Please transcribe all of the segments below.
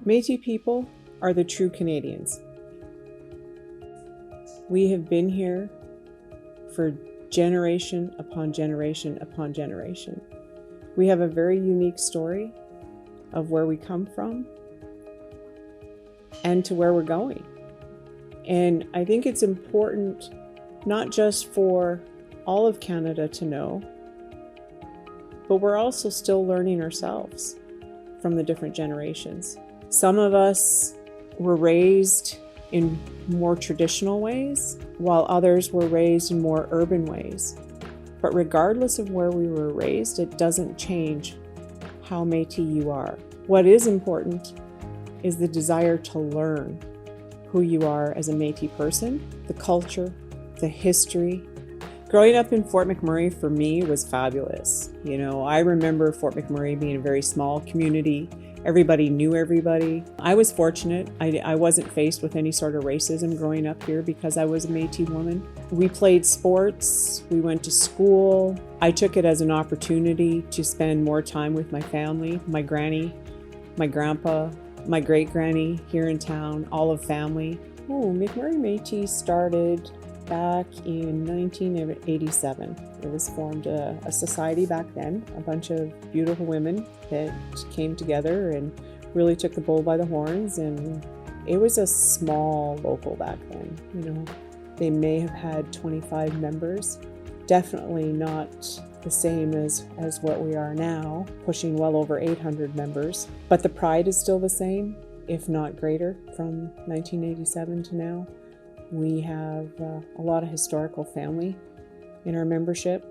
Métis people are the true Canadians. We have been here for generation upon generation upon generation. We have a very unique story of where we come from and to where we're going. And I think it's important not just for all of Canada to know, but we're also still learning ourselves from the different generations. Some of us were raised in more traditional ways, while others were raised in more urban ways. But regardless of where we were raised, it doesn't change how Métis you are. What is important is the desire to learn who you are as a Métis person, the culture, the history. Growing up in Fort McMurray for me was fabulous. I remember Fort McMurray being a very small community. Everybody knew everybody. I was fortunate. I wasn't faced with any sort of racism growing up here because I was a Métis woman. We played sports, we went to school. I took it as an opportunity to spend more time with my family, my granny, my grandpa, my great-granny here in town, all of family. McMurray Métis started back in 1987. It was formed a society back then, a bunch of beautiful women that came together and really took the bull by the horns, and it was a small local back then. They may have had 25 members, definitely not the same as what we are now, pushing well over 800 members, but the pride is still the same, if not greater, from 1987 to now. We have a lot of historical family in our membership,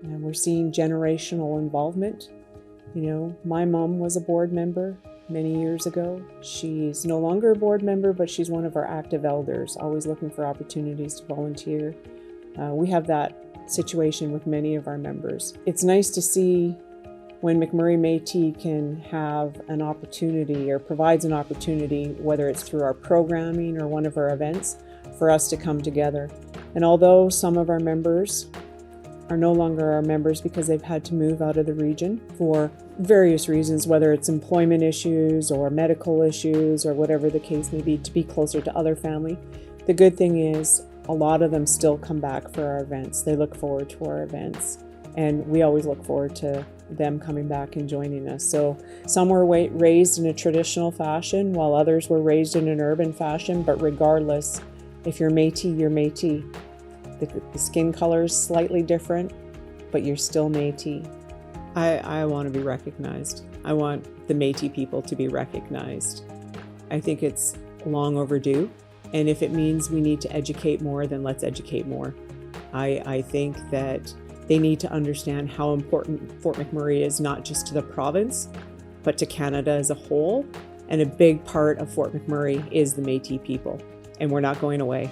and we're seeing generational involvement. My mom was a board member many years ago. She's no longer a board member, but she's one of our active elders, always looking for opportunities to volunteer. We have that situation with many of our members. It's nice to see when McMurray Métis can have an opportunity or provides an opportunity, whether it's through our programming or one of our events, for us to come together. And although some of our members are no longer our members because they've had to move out of the region for various reasons, whether it's employment issues or medical issues or whatever the case may be, to be closer to other family, the good thing is a lot of them still come back for our events. They look forward to our events, and we always look forward to them coming back and joining us. So some were raised in a traditional fashion while others were raised in an urban fashion, but regardless, if you're Métis, you're Métis. The skin color is slightly different, but you're still Métis. I want to be recognized. I want the Métis people to be recognized. I think it's long overdue. And if it means we need to educate more, then let's educate more. I think that they need to understand how important Fort McMurray is, not just to the province, but to Canada as a whole. And a big part of Fort McMurray is the Métis people. And we're not going away.